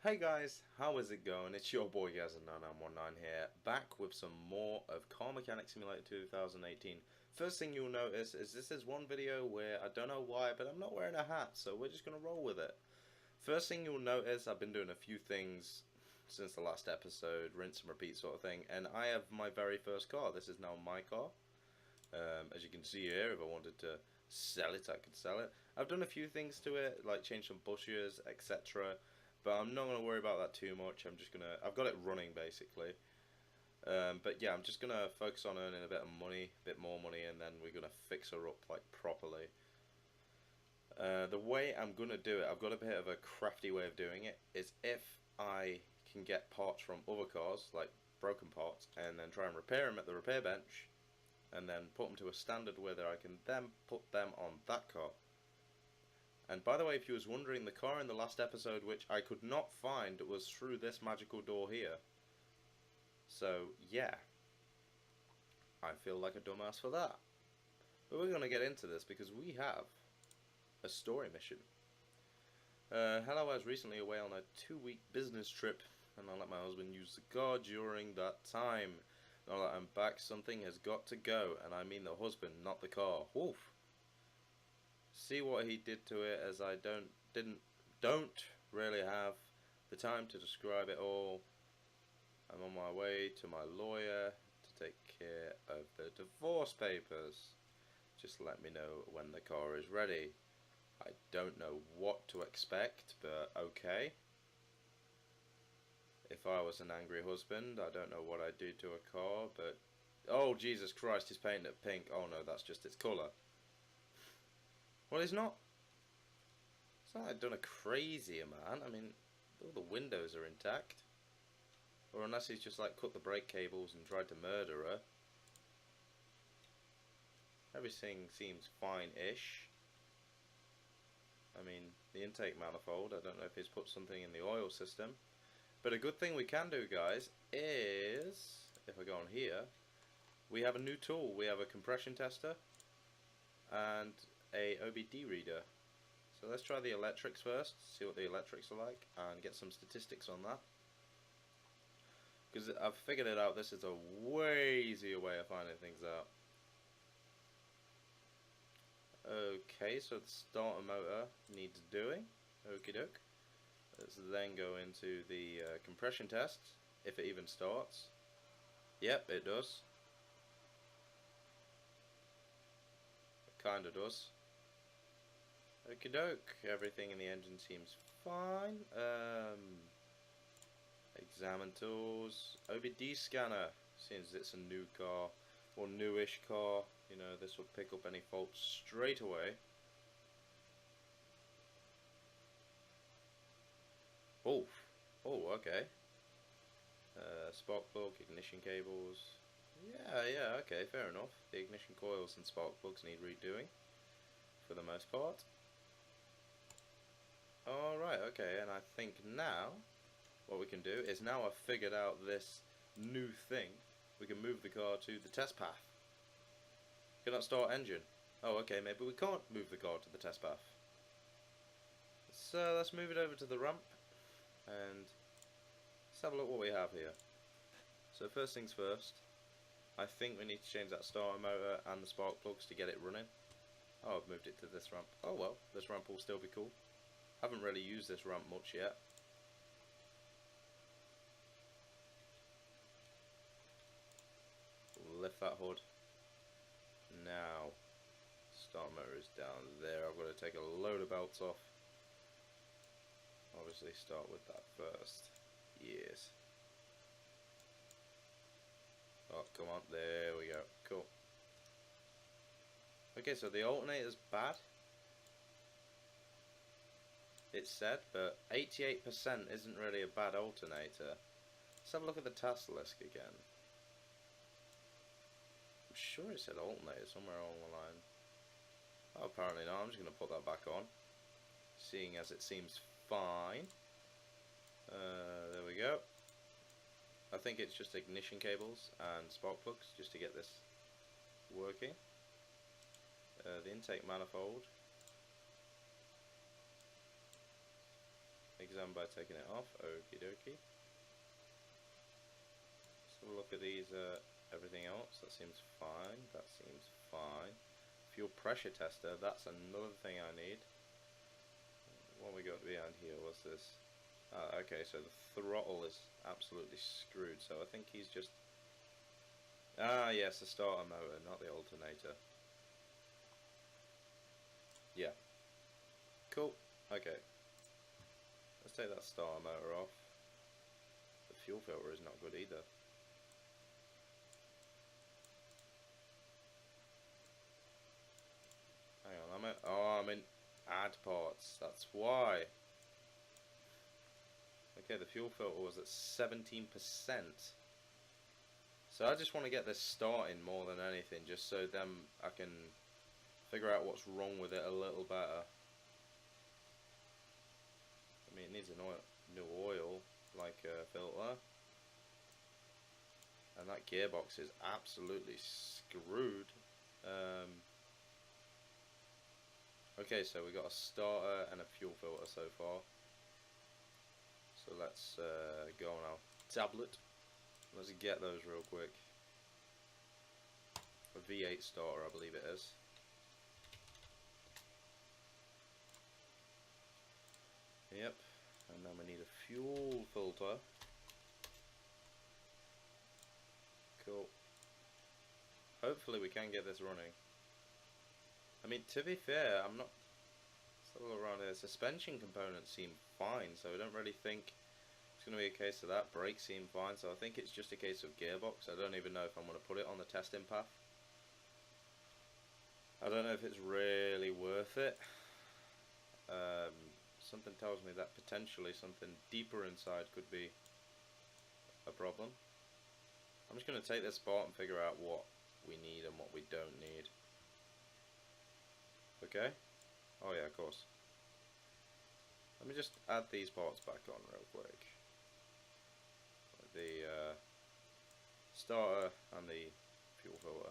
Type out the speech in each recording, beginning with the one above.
Hey guys, how is it going? It's your boy Gazza9919 here, back with some more of Car Mechanic Simulator 2018. First thing you'll notice is this is one video where I don't know why, but I'm not wearing a hat, so we're just going to roll with it. First thing you'll notice, I've been doing a few things since the last episode, rinse and repeat sort of thing, and I have my very first car. This is now my car. As you can see here, if I wanted to sell it, I could sell it. I've done a few things to it, like change some bushes, etc. But I'm not going to worry about that too much. I've got it running basically. But yeah, I'm just going to focus on earning a bit of money, a bit more money, and then we're going to fix her up like properly. The way I'm going to do it, I've got a bit of a crafty way of doing it, is if I can get parts from other cars, like broken parts, and then try and repair them at the repair bench, and then put them to a standard where I can then put them on that car. And by the way, if you was wondering, the car in the last episode which I could not find was through this magical door here. So yeah, I feel like a dumbass for that. But we're going to get into this because we have a story mission. Hello, I was recently away on a 2-week business trip, and I let my husband use the car during that time. Now that I'm back, something has got to go, and I mean the husband, not the car. Woof. See what he did to it, as I don't really have the time to describe it all. I'm on my way to my lawyer to take care of the divorce papers. Just let me know when the car is ready. I don't know what to expect, but okay. If I was an angry husband, I don't know what I'd do to a car, but... Oh, Jesus Christ, he's painting it pink. Oh no, that's just its colour. Well, it's not like I've done a crazy amount. I mean, all the windows are intact. Or unless he's just like cut the brake cables and tried to murder her. Everything seems fine-ish. I mean, the intake manifold, I don't know if he's put something in the oil system. But a good thing we can do, guys, is, if I go on here, we have a new tool. We have a compression tester and a OBD reader. So let's try the electrics first, see what the electrics are like, and get some statistics on that. Because I've figured it out, this is a way easier way of finding things out. Okay, so the starter motor needs doing. Okie doke. Let's then go into the compression test, if it even starts. Yep, it does. It kinda does. Okie doke, everything in the engine seems fine. Examine tools, OBD scanner, since it's a new car, or newish car, you know, this will pick up any faults straight away. Oh, okay. Spark plug, ignition cables. Yeah, okay, fair enough. The ignition coils and spark plugs need redoing, for the most part. Alright, okay, and I think now what we can do is, now I've figured out this new thing, we can move the car to the test path. Cannot start engine. Oh, okay, maybe we can't move the car to the test path. So let's move it over to the ramp and let's have a look what we have here. So first things first, I think we need to change that starter motor and the spark plugs to get it running. Oh, I've moved it to this ramp. Oh well, this ramp will still be cool. Haven't really used this ramp much yet. Lift that hood. Now, start motor is down there. I've got to take a load of belts off. Obviously start with that first. Yes. Oh, come on. There we go. Cool. Okay, so the alternator's bad, it's said, but 88% isn't really a bad alternator. Let's have a look at the task list again. I'm sure it said alternator somewhere along the line. Oh, apparently not. I'm just going to put that back on, seeing as it seems fine. There we go. I think it's just ignition cables and spark plugs just to get this working. The intake manifold. examine by taking it off. Okie dokie. Let's have a look at these, everything else. That seems fine. That seems fine. Fuel pressure tester, that's another thing I need. What we got behind here, what's this? Okay, so the throttle is absolutely screwed, so I think he's just... Ah, yes, the starter motor, not the alternator. Yeah. Cool. Okay. Let's take that starter motor off. The fuel filter is not good either. Hang on, I'm in add parts, that's why. Okay, the fuel filter was at 17%. So I just want to get this starting more than anything, just so then I can figure out what's wrong with it a little better. I mean, it needs a new oil, like a filter. And that gearbox is absolutely screwed. Okay, so we got a starter and a fuel filter so far. So let's go on our tablet. Let's get those real quick. A V8 starter, I believe it is. Yep. And then we need a fuel filter. Cool. Hopefully we can get this running. I mean, to be fair, I'm not... Let's have a look around here. Suspension components seem fine, so I don't really think it's going to be a case of that. Brakes seem fine, so I think it's just a case of gearbox. I don't even know if I'm going to put it on the testing path. I don't know if it's really worth it. Something tells me that potentially something deeper inside could be a problem. I'm just going to take this apart and figure out what we need and what we don't need. Okay? Oh yeah, of course. Let me just add these parts back on real quick. The starter and the fuel filter.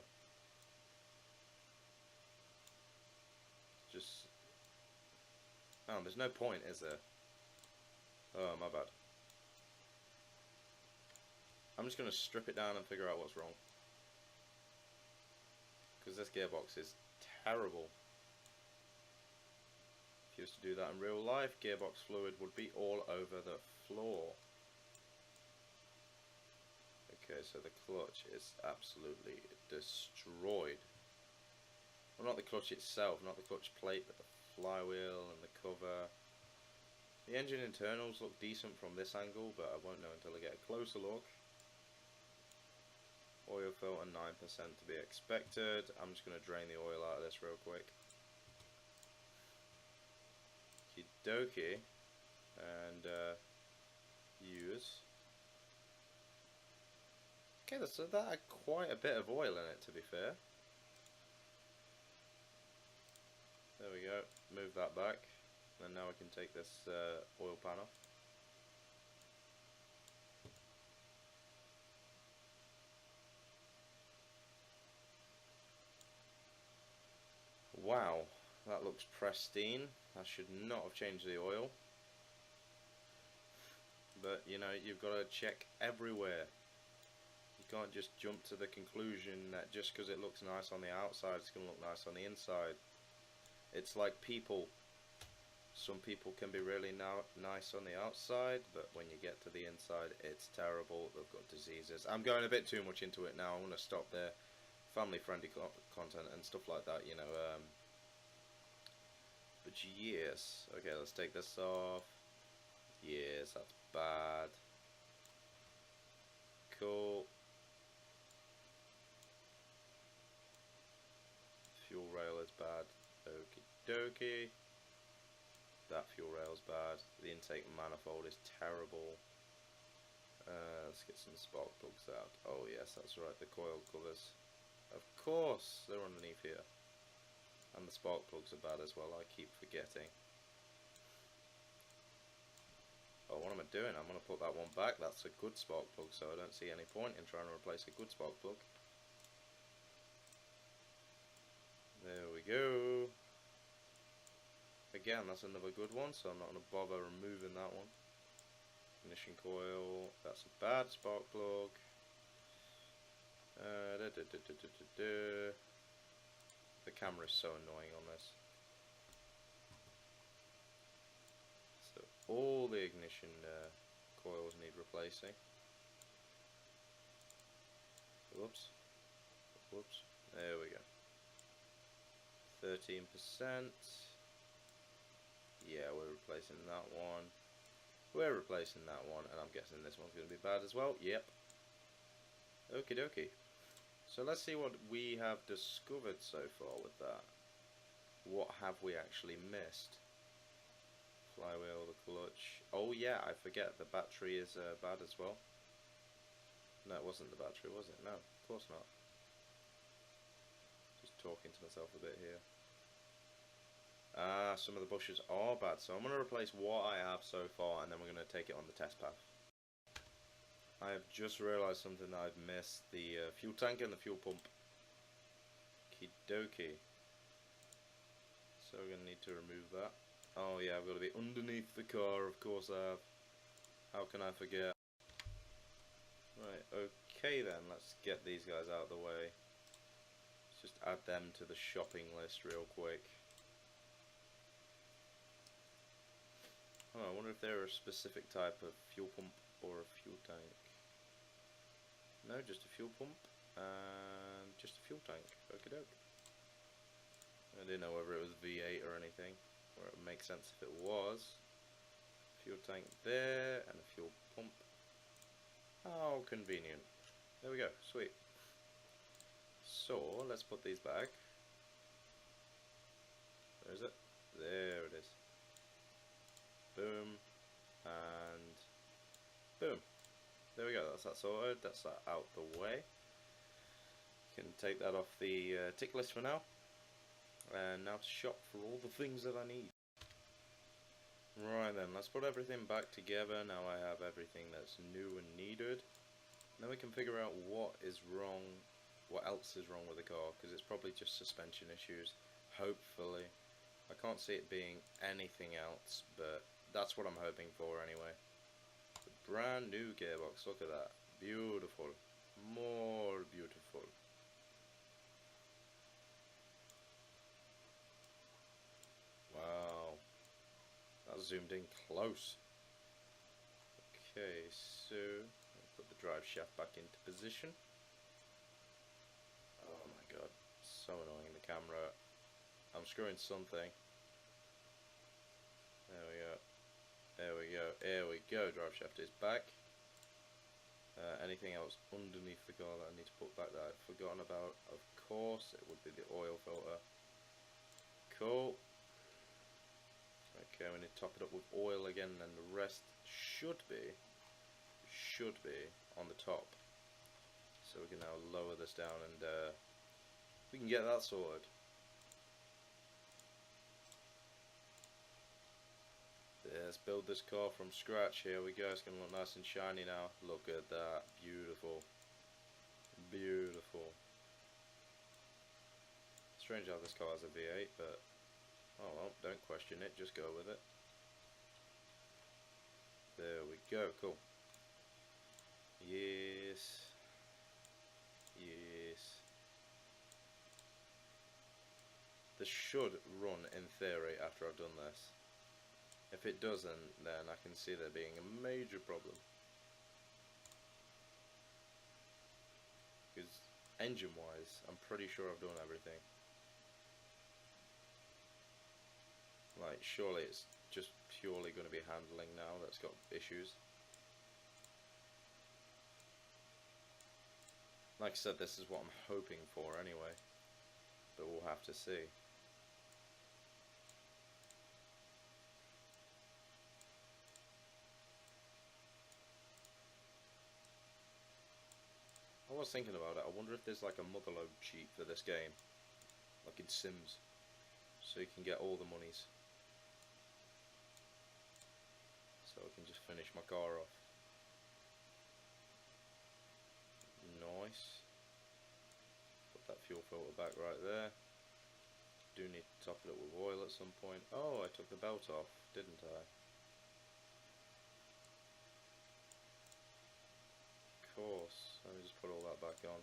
Just... Oh, there's no point, is there? Oh, my bad. I'm just going to strip it down and figure out what's wrong. Because this gearbox is terrible. If you was to do that in real life, gearbox fluid would be all over the floor. Okay, so the clutch is absolutely destroyed. Well, not the clutch itself, not the clutch plate, but the flywheel and the cover. The engine internals look decent from this angle, but I won't know until I get a closer look. Oil filter 9% to be expected. I'm just going to drain the oil out of this real quick. Okie dokie. And use. Okay, so that had quite a bit of oil in it, to be fair. There we go. Move that back. And now we can take this oil pan off. Wow, that looks pristine. I should not have changed the oil. But, you know, you've got to check everywhere. You can't just jump to the conclusion that just because it looks nice on the outside, it's going to look nice on the inside. It's like people. Some people can be really nice on the outside, but when you get to the inside, it's terrible. They've got diseases. I'm going a bit too much into it now. I want to stop there. Family-friendly content and stuff like that, you know. But yes. Okay, let's take this off. Yes, that's bad. Cool. Fuel rail is bad. Okie dokie. That fuel rail's bad. The intake manifold is terrible. Let's get some spark plugs out. Oh yes, that's right, the coil covers. Of course, they're underneath here. And the spark plugs are bad as well, I keep forgetting. Oh, what am I doing? I'm going to put that one back. That's a good spark plug, so I don't see any point in trying to replace a good spark plug. There we go. again, that's another good one, so I'm not going to bother removing that one. Ignition coil, that's a bad spark plug. The camera is so annoying on this. So all the ignition coils need replacing. Whoops. Whoops. There we go. 13%. Yeah, we're replacing that one. We're replacing that one, and I'm guessing this one's going to be bad as well. Yep. Okie dokie. So let's see what we have discovered so far with that. What have we actually missed? Flywheel, the clutch. Oh yeah, I forget the battery is bad as well. No, it wasn't the battery, was it? No, of course not. Just talking to myself a bit here. Ah, some of the bushes are bad, so I'm going to replace what I have so far, and then we're going to take it on the test path. I have just realised something that I've missed, the fuel tank and the fuel pump. Okie-dokie. So we're going to need to remove that. Oh yeah, I've got to be underneath the car, of course I have. How can I forget? Right, okay then, let's get these guys out of the way. Let's just add them to the shopping list real quick. Oh, I wonder if they're a specific type of fuel pump or a fuel tank. No, just a fuel pump and just a fuel tank. Okie doke. I didn't know whether it was V8 or anything, or it would make sense if it was. Fuel tank there and a fuel pump. How convenient. There we go, sweet. So, let's put these back. Where is it? There it is. Boom. And boom. There we go, that's that sorted, that's that out the way. Can take that off the tick list for now. And now to shop for all the things that I need. Right then, let's put everything back together. Now I have everything that's new and needed. Then we can figure out what is wrong, what else is wrong with the car, because it's probably just suspension issues, hopefully. I can't see it being anything else, but that's what I'm hoping for anyway. The brand new gearbox, look at that. Beautiful. More beautiful. Wow. That zoomed in close. Okay, so I'll put the drive shaft back into position. Oh my god, so annoying, the camera. I'm screwing something. There we go. There we go. There we go. Drive shaft is back. Anything else underneath the car that I need to put back that I've forgotten about? Of course, it would be the oil filter. Cool. Okay, we need to top it up with oil again, and then the rest should be on the top. So we can now lower this down, and we can get that sorted. Let's build this car from scratch. Here we go. It's going to look nice and shiny now. Look at that. Beautiful. Beautiful. Strange how this car has a V8, but oh well, don't question it. Just go with it. There we go. Cool. Yes. Yes. This should run in theory after I've done this. If it doesn't, then I can see there being a major problem. Because engine-wise, I'm pretty sure I've done everything. Like, surely it's just purely going to be handling now that's got issues. Like I said, this is what I'm hoping for anyway. But we'll have to see. I was thinking about it. I wonder if there's like a motherload cheat for this game, like in Sims, so you can get all the monies. So I can just finish my car off. Nice. Put that fuel filter back right there. do need to top it up with oil at some point. Oh, I took the belt off, didn't I? Of course. Let me just put all that back on.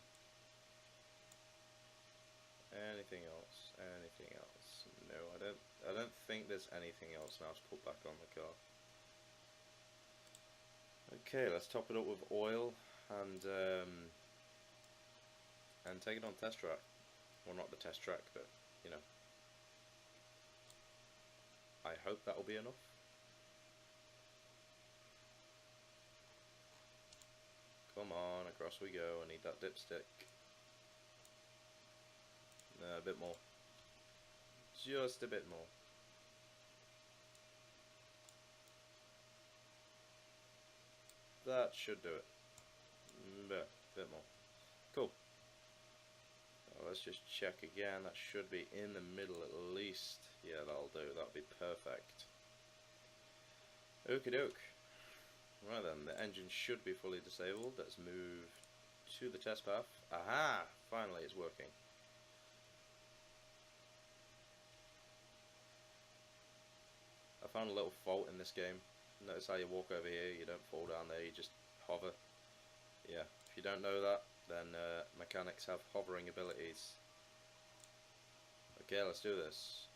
Anything else? Anything else? No, I don't think there's anything else now to put back on the car. Okay, let's top it up with oil and take it on test track. Well, not the test track, but you know. I hope that'll be enough. Come on, across we go. I need that dipstick. No, a bit more. Just a bit more. That should do it. A bit more. Cool. Let's just check again. That should be in the middle at least. Yeah, that'll do. That'll be perfect. Okie doke. Right then, the engine should be fully disabled. Let's move to the test path. Aha! Finally, it's working. I found a little fault in this game. Notice how you walk over here, you don't fall down there, you just hover. Yeah, if you don't know that, then mechanics have hovering abilities. Okay, let's do this.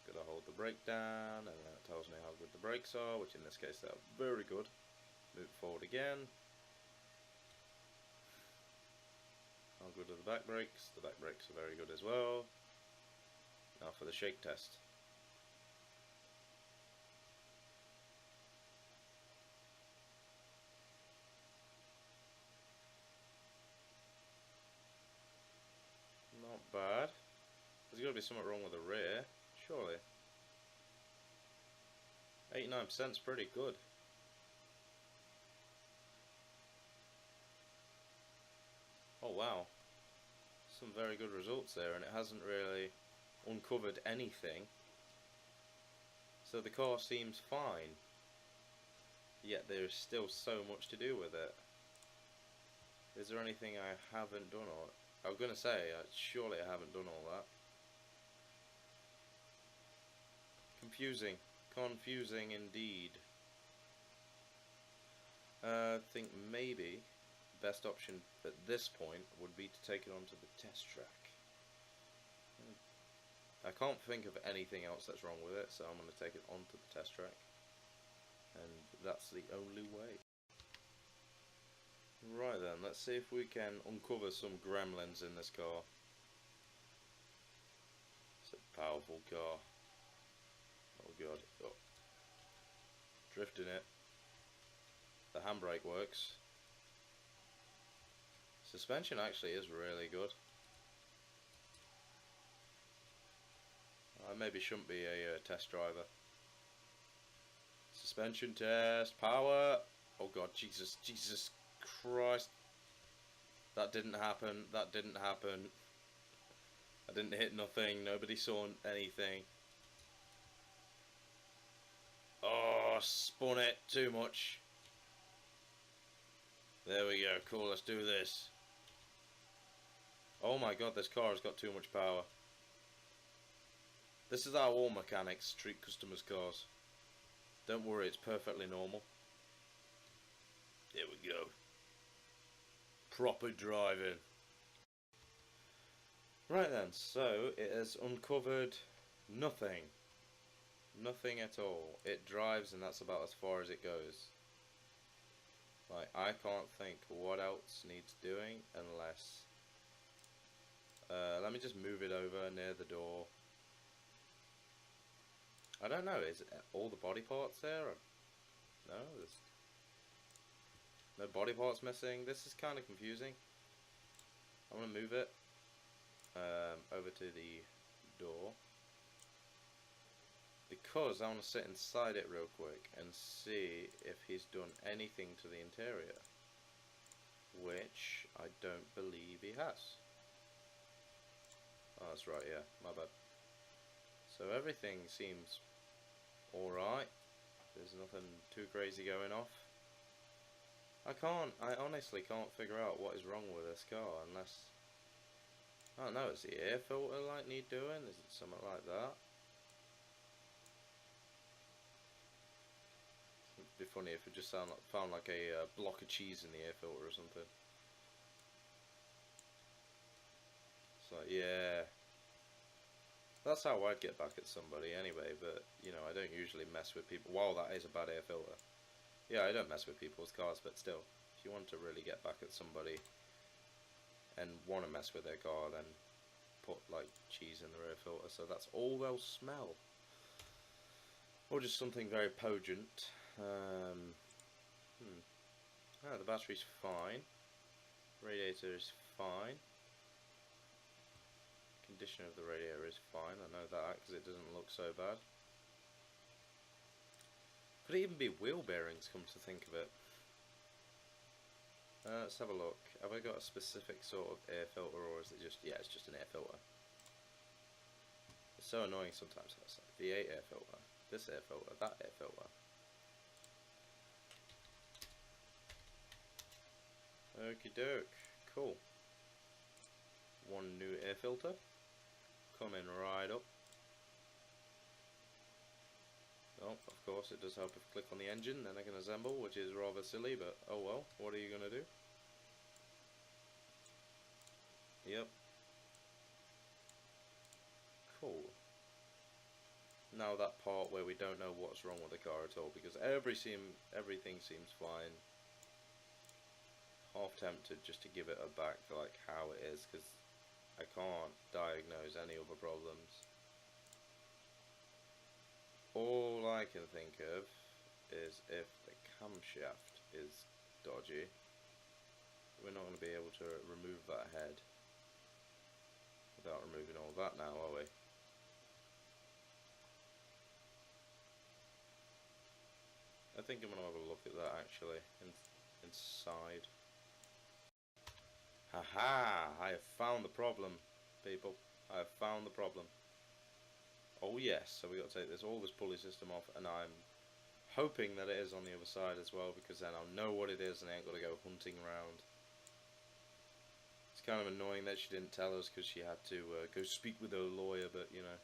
Gotta hold the brake down, and then it tells me how good the brakes are, which in this case they're very good. Move forward again. How good are the back brakes? The back brakes are very good as well. Now for the shake test. Not bad. There's got to be something wrong with the rear, surely. 89% is pretty good. Oh wow. Some very good results there, and it hasn't really uncovered anything. So the car seems fine. Yet there's still so much to do with it. Is there anything I haven't done? Or I was going to say, surely I haven't done all that. Confusing. Confusing indeed. I think maybe the best option at this point would be to take it onto the test track. I can't think of anything else that's wrong with it, so I'm going to take it onto the test track. And that's the only way. Right then, let's see if we can uncover some gremlins in this car. It's a powerful car. Oh god. Oh. Drifting it. The handbrake works. Suspension actually is really good. I maybe shouldn't be a test driver. Suspension test. Power. Oh god, Jesus Christ. That didn't happen. That didn't happen. I didn't hit nothing. Nobody saw anything. Oh, spun it too much. There we go. Cool, let's do this. Oh my god, this car has got too much power. This is how all mechanics treat customers' cars. Don't worry, it's perfectly normal. There we go. Proper driving. Right then, so it has uncovered nothing. Nothing at all. It drives and that's about as far as it goes. Like, I can't think what else needs doing unless... let me just move it over near the door. I don't know, is it all the body parts there? Or... No, there's no body parts missing. This is kind of confusing. I'm going to move it over to the door. Because I want to sit inside it real quick and see if he's done anything to the interior. Which I don't believe he has. Oh, that's right, yeah, my bad. So everything seems alright. There's nothing too crazy going off. I honestly can't figure out what is wrong with this car unless, I don't know, is the air filter like need doing? Is it something like that? It'd be funny if it just found like a block of cheese in the air filter or something. It's like, yeah. That's how I'd get back at somebody anyway, but, you know, I don't usually mess with people. While that is a bad air filter. Yeah, I don't mess with people's cars, but still, if you want to really get back at somebody and want to mess with their car, then put, like, cheese in the air filter, so that's all they'll smell. Or just something very potent. Oh, the battery's fine. Radiator is fine. Condition of the radiator is fine, I know that, because it doesn't look so bad. Could it even be wheel bearings, come to think of it? Let's have a look. Have I got a specific sort of air filter, or is it just, yeah, it's just an air filter. It's so annoying sometimes. That's like V8 air filter, this air filter, that air filter. Okie doke, cool. One new air filter, coming right up. Oh, of course it does help if I click on the engine, then I can assemble, which is rather silly, but oh well, what are you gonna do? Yep. Cool. Now that part where we don't know what's wrong with the car at all, because everything seems fine. Half tempted just to give it a back for like how it is, because I can't diagnose any other problems. All I can think of is if the camshaft is dodgy, we're not going to be able to remove that head without removing all that now, are we? I think I'm going to have a look at that actually, inside. Haha! I have found the problem, people. I have found the problem. Oh yes, so we got to take all this pulley system off, and I'm hoping that it is on the other side as well, because then I'll know what it is and I ain't got to go hunting around. It's kind of annoying that she didn't tell us, because she had to go speak with her lawyer, but you know,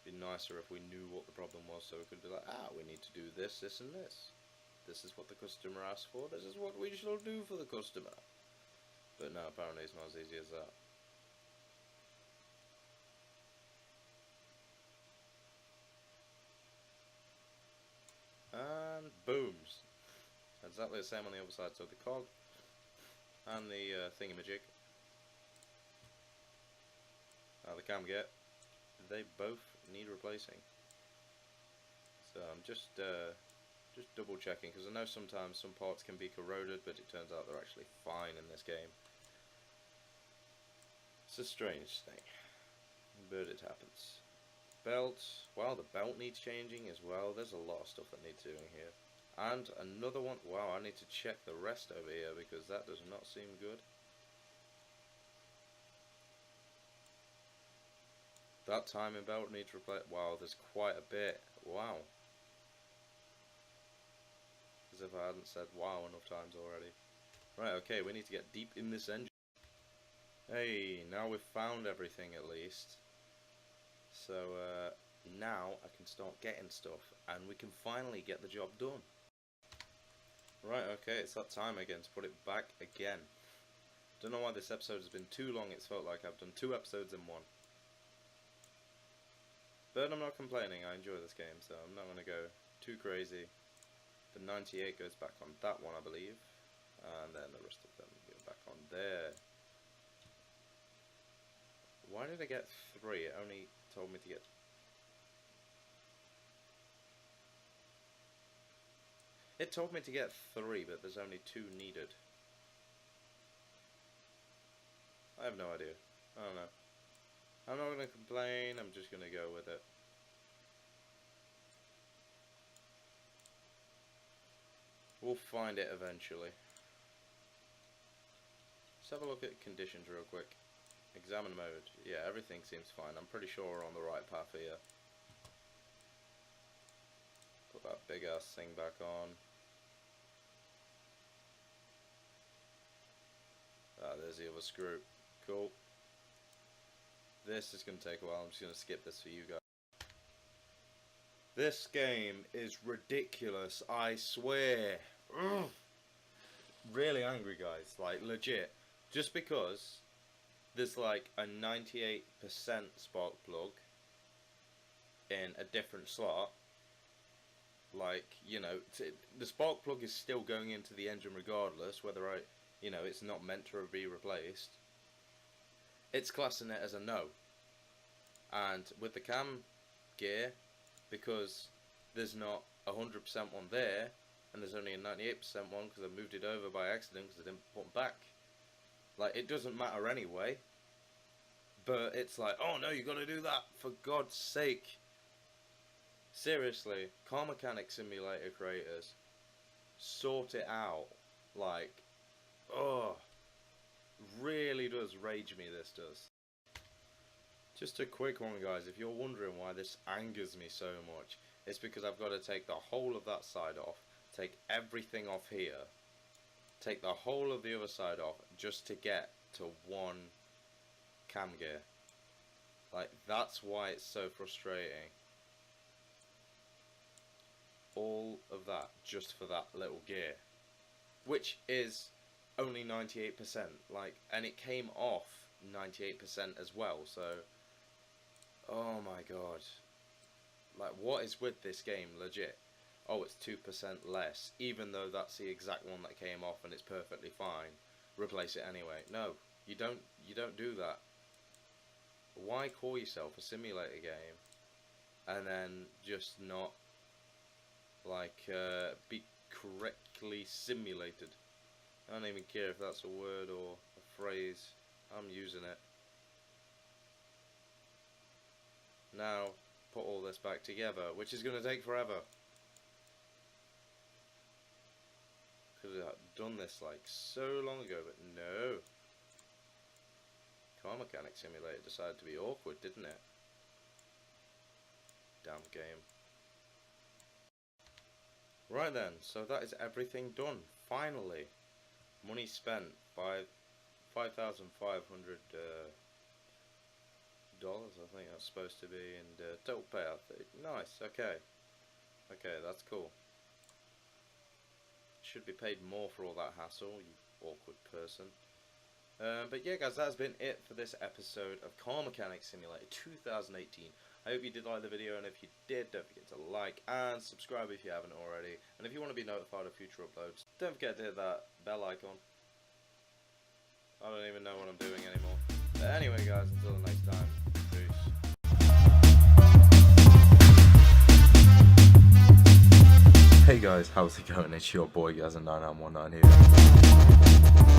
it'd be nicer if we knew what the problem was, so we could be like, ah, we need to do this, this and this. This is what the customer asked for, this is what we shall do for the customer. But no, apparently it's not as easy as that. And booms. Exactly the same on the other side, so the cog and the thingamajig, the camget, they both need replacing. So I'm just double checking, because I know sometimes some parts can be corroded, but it turns out they're actually fine in this game. It's a strange thing, but it happens. Belt, well, the belt needs changing as well. There's a lot of stuff that needs doing here. And another one, wow, I need to check the rest over here, because that does not seem good. That timing belt needs replaced. Wow, there's quite a bit. Wow. As if I hadn't said wow enough times already. Right, okay, we need to get deep in this engine. Hey, now we've found everything at least. So, now I can start getting stuff, and we can finally get the job done. Right, okay, it's that time again to put it back again. Don't know why this episode has been too long, it's felt like I've done 2 episodes in one. But I'm not complaining, I enjoy this game, so I'm not going to go too crazy. The 98 goes back on that one, I believe. And then the rest of them go back on there. Why did I get 3? It only told me to get... It told me to get 3, but there's only 2 needed. I have no idea. I don't know. I'm not going to complain, I'm just going to go with it. We'll find it eventually. Let's have a look at conditions real quick. Examine mode. Yeah, everything seems fine. I'm pretty sure we're on the right path here. Put that big ass thing back on. Ah, there's the other screw. Cool. This is going to take a while. I'm just going to skip this for you guys. This game is ridiculous, I swear. Ugh. Really angry, guys. Like, legit. Just because there's like a 98% spark plug in a different slot. Like, you know, the spark plug is still going into the engine regardless, whether it's not meant to be replaced. It's classing it as a no. And with the cam gear, because there's not 100% one there, and there's only a 98% one because I moved it over by accident because I didn't put it back. Like, it doesn't matter anyway. But it's like, oh no, you gotta do that, for God's sake. Seriously, Car Mechanic Simulator creators, sort it out. Like, oh, really does rage me, this does. Just a quick one, guys, if you're wondering why this angers me so much, it's because I've got to take the whole of that side off, take everything off here, take the whole of the other side off, just to get to one cam gear. Like, that's why it's so frustrating. All of that just for that little gear, which is only 98%, like, and it came off 98% as well, so oh my god, like, what is with this game, legit? Oh, it's 2% less, even though that's the exact one that came off and it's perfectly fine. Replace it anyway. No, you don't do that. Why call yourself a simulator game and then just not, like, be correctly simulated? I don't even care if that's a word or a phrase. I'm using it. Now, put all this back together, which is going to take forever. Could have done this like so long ago, but no. Car Mechanic Simulator decided to be awkward, didn't it? Damn game. Right then, so that is everything done. Finally, money spent. $5,500 I think that's supposed to be, and total payout. Nice. Okay. Okay, that's cool. Should be paid more for all that hassle, you awkward person. But yeah, guys, that's been it for this episode of Car Mechanic Simulator 2018. I hope you did like the video, and if you did, don't forget to like and subscribe if you haven't already. And if you want to be notified of future uploads, don't forget to hit that bell icon. I don't even know what I'm doing anymore. But anyway, guys, until the next time, peace. Hey guys, how's it going? It's your boy Gaz919 here.